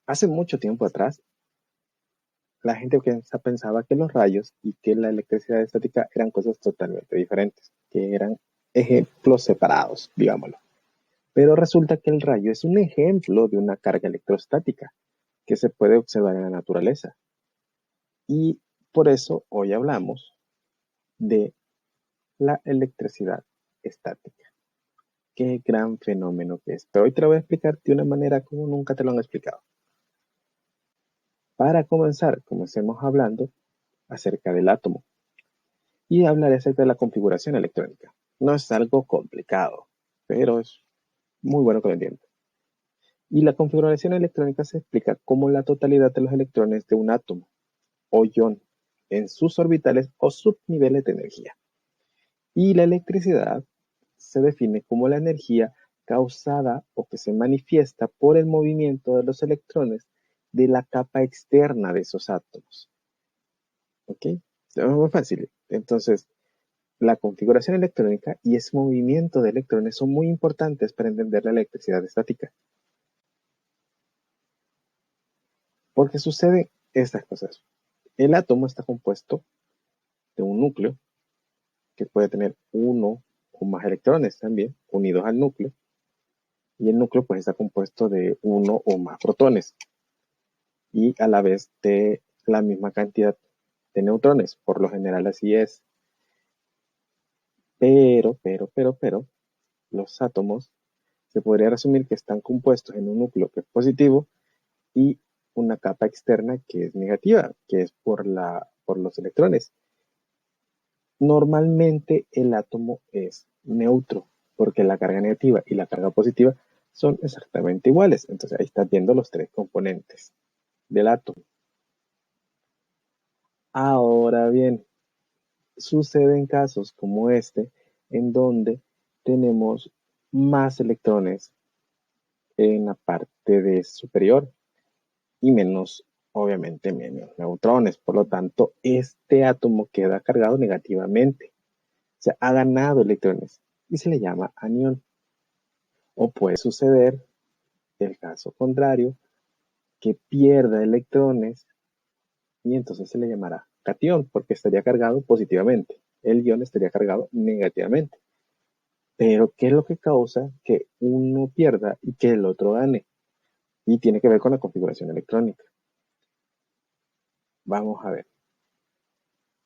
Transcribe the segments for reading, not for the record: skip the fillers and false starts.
Hace mucho tiempo atrás, la gente pensaba que los rayos y que la electricidad estática eran cosas totalmente diferentes, que eran ejemplos separados, digámoslo. Pero resulta que el rayo es un ejemplo de una carga electrostática que se puede observar en la naturaleza. Y por eso hoy hablamos de la electricidad estática. Qué gran fenómeno que es. Pero hoy te lo voy a explicar de una manera como nunca te lo han explicado. Para comenzar, comencemos hablando acerca del átomo y hablaré acerca de la configuración electrónica. No es algo complicado, pero es muy bueno que lo entiendas. Y la configuración electrónica se explica como la totalidad de los electrones de un átomo o ion en sus orbitales o subniveles de energía. Y la electricidad se define como la energía causada o que se manifiesta por el movimiento de los electrones de la capa externa de esos átomos. ¿Ok? Es muy fácil. Entonces, la configuración electrónica y ese movimiento de electrones son muy importantes para entender la electricidad estática. Porque suceden estas cosas. El átomo está compuesto de un núcleo que puede tener uno o más electrones también unidos al núcleo. Y el núcleo pues está compuesto de uno o más protones y a la vez de la misma cantidad de neutrones. Por lo general así es. Pero, los átomos se podría resumir que están compuestos en un núcleo que es positivo y una capa externa que es negativa, que es por los electrones. Normalmente el átomo es neutro, porque la carga negativa y la carga positiva son exactamente iguales. Entonces ahí estás viendo los tres componentes del átomo. Ahora bien, suceden casos como este, en donde tenemos más electrones en la parte de superior y menos, obviamente, menos neutrones. Por lo tanto, este átomo queda cargado negativamente. O sea, ha ganado electrones y se le llama anión. O puede suceder el caso contrario, que pierda electrones y entonces se le llamará catión porque estaría cargado positivamente. El ion estaría cargado negativamente. Pero, ¿qué es lo que causa que uno pierda y que el otro gane? Y tiene que ver con la configuración electrónica. Vamos a ver.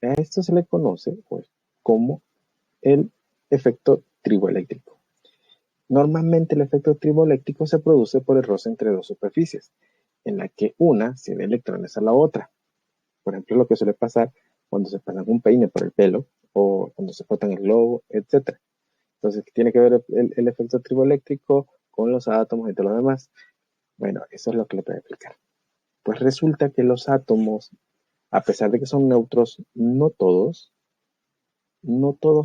A esto se le conoce pues, como el efecto triboeléctrico. Normalmente el efecto triboeléctrico se produce por el roce entre dos superficies, en la que una cede electrones a la otra. Por ejemplo, lo que suele pasar cuando se pasan un peine por el pelo o cuando se frotan el globo, etc. Entonces, ¿qué tiene que ver el efecto triboeléctrico con los átomos y todo lo demás? Bueno, eso es lo que le voy a explicar. Pues resulta que los átomos, a pesar de que son neutros, no todos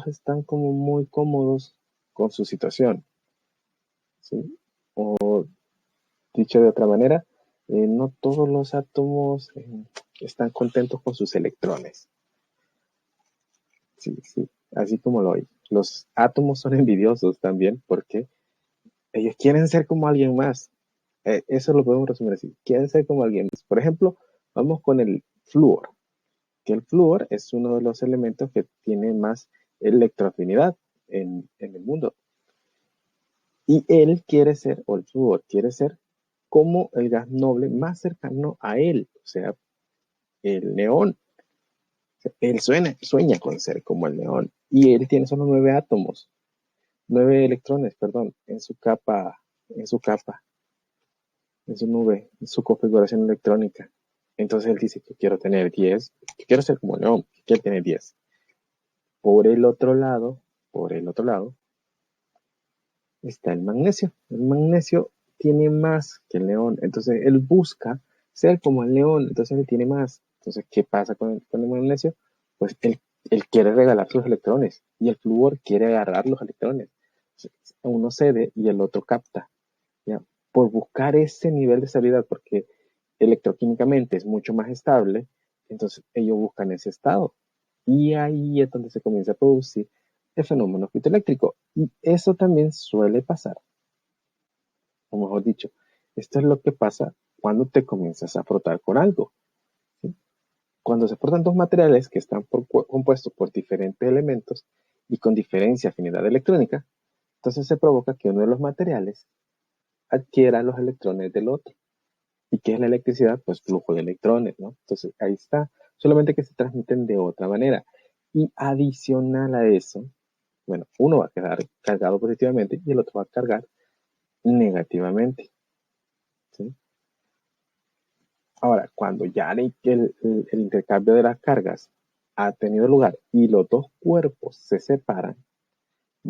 están como muy cómodos con su situación, ¿sí? O dicho de otra manera, no todos los átomos están contentos con sus electrones. Sí, sí, así como lo hay. Los átomos son envidiosos también porque ellos quieren ser como alguien más. Eso lo podemos resumir así. Quieren ser como alguien más. Por ejemplo, vamos con el flúor, que el flúor es uno de los elementos que tiene más electroafinidad en el mundo. Y él quiere ser, o el flúor quiere ser, como el gas noble más cercano a él, o sea, el neón. Él sueña con ser como el neón. Y él tiene solo 9 átomos, 9 electrones, perdón, en su nube, en su configuración electrónica. Entonces él dice que quiero tener 10, que quiero ser como el neón, que quiero tener 10. Por el otro lado, está el magnesio. El magnesio tiene más que el neón, entonces él busca ser como el neón, entonces él tiene más. Entonces, ¿qué pasa con el magnesio? Pues él quiere regalar sus electrones y el flúor quiere agarrar los electrones. Entonces, uno cede y el otro capta, ¿ya? Por buscar ese nivel de estabilidad, porque electroquímicamente es mucho más estable, entonces ellos buscan ese estado. Y ahí es donde se comienza a producir el fenómeno fitoeléctrico. Y eso también suele pasar, o mejor dicho, esto es lo que pasa cuando te comienzas a frotar con algo. ¿Sí? Cuando se frotan dos materiales que están compuestos por diferentes elementos y con diferencia afinidad electrónica, entonces se provoca que uno de los materiales adquiera los electrones del otro. ¿Y qué es la electricidad? Pues flujo de electrones, ¿no? Entonces ahí está, solamente que se transmiten de otra manera. Y adicional a eso, bueno, uno va a quedar cargado positivamente y el otro va a cargar negativamente. ¿Sí? Ahora, cuando ya el intercambio de las cargas ha tenido lugar y los dos cuerpos se separan,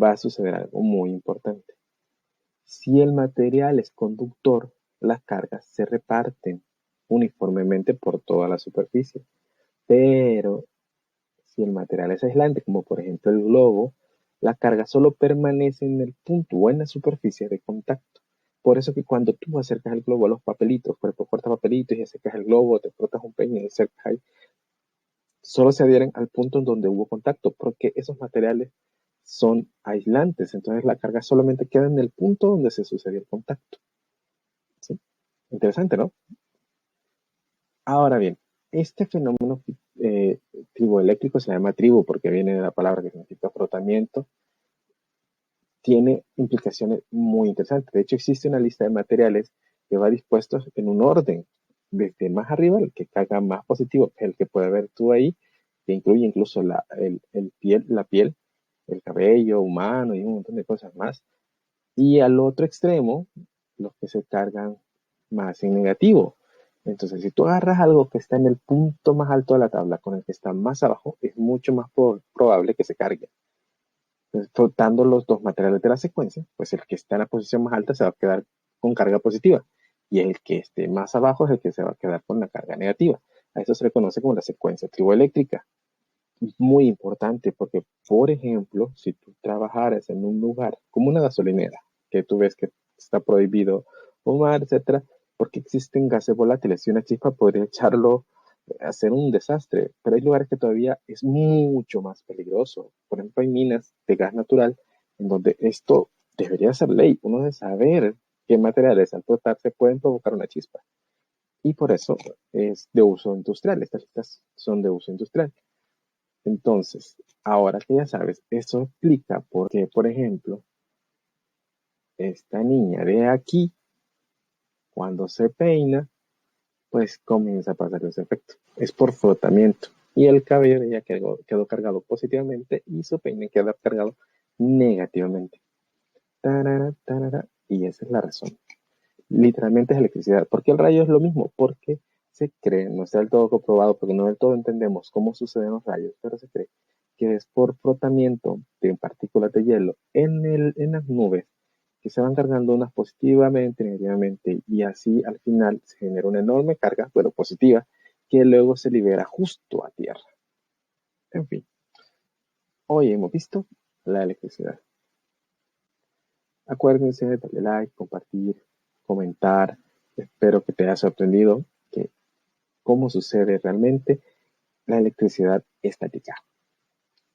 va a suceder algo muy importante. Si el material es conductor, las cargas se reparten uniformemente por toda la superficie. Pero si el material es aislante, como por ejemplo el globo, la carga solo permanece en el punto o en la superficie de contacto. Por eso que cuando tú acercas el globo a los papelitos, cortas papelitos y acercas el globo, te frotas un peine y acercas ahí, solo se adhieren al punto en donde hubo contacto, porque esos materiales son aislantes, entonces la carga solamente queda en el punto donde se sucedió el contacto. ¿Sí? Interesante, ¿no? Ahora bien, este fenómeno triboeléctrico se llama tribo porque viene de la palabra que significa frotamiento, tiene implicaciones muy interesantes. De hecho, existe una lista de materiales que va dispuestos en un orden, desde más arriba, el que carga más positivo, el que puedes ver tú ahí, que incluye incluso la piel, el cabello humano y un montón de cosas más. Y al otro extremo, los que se cargan más en negativo. Entonces, si tú agarras algo que está en el punto más alto de la tabla con el que está más abajo, es mucho más probable que se cargue. Entonces, frotando los dos materiales de la secuencia, pues el que está en la posición más alta se va a quedar con carga positiva y el que esté más abajo es el que se va a quedar con la carga negativa. A eso se le conoce como la secuencia triboeléctrica. Muy importante porque, por ejemplo, si tú trabajaras en un lugar como una gasolinera, que tú ves que está prohibido fumar, etcétera, porque existen gases volátiles y una chispa podría echarlo, hacer un desastre, pero hay lugares que todavía es mucho más peligroso. Por ejemplo, hay minas de gas natural en donde esto debería ser ley. Uno debe saber qué materiales al frotarse pueden provocar una chispa. Y por eso es de uso industrial. Estas listas son de uso industrial. Entonces, ahora que ya sabes, eso explica por qué, por ejemplo, esta niña de aquí, cuando se peina, pues comienza a pasar ese efecto. Es por frotamiento. Y el cabello de ella quedó cargado positivamente y su peine queda cargado negativamente. Tarara, tarara, y esa es la razón. Literalmente es electricidad. ¿Por qué el rayo es lo mismo? Porque se cree, no está del todo comprobado, porque no del todo entendemos cómo suceden los rayos, pero se cree que es por frotamiento de partículas de hielo en las nubes que se van cargando unas positivamente, negativamente, y así al final se genera una enorme carga, pero positiva, que luego se libera justo a tierra. En fin, hoy hemos visto la electricidad. Acuérdense de darle like, compartir, comentar. Espero que te haya sorprendido que cómo sucede realmente la electricidad estática.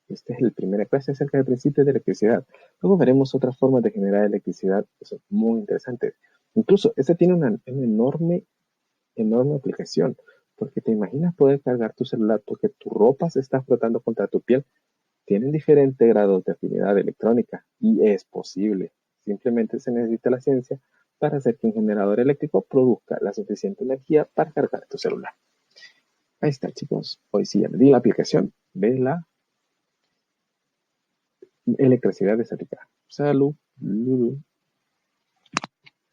Este es el primer clase acerca del principio de electricidad. Luego veremos otras formas de generar electricidad que son muy interesantes. Incluso este tiene una enorme, enorme aplicación, porque te imaginas poder cargar tu celular porque tu ropa se está frotando contra tu piel. Tienen diferentes grados de afinidad electrónica y es posible. Simplemente se necesita la ciencia para hacer que un generador eléctrico produzca la suficiente energía para cargar tu celular. Ahí está, chicos. Hoy sí ya le di la aplicación de la electricidad estática. Salud.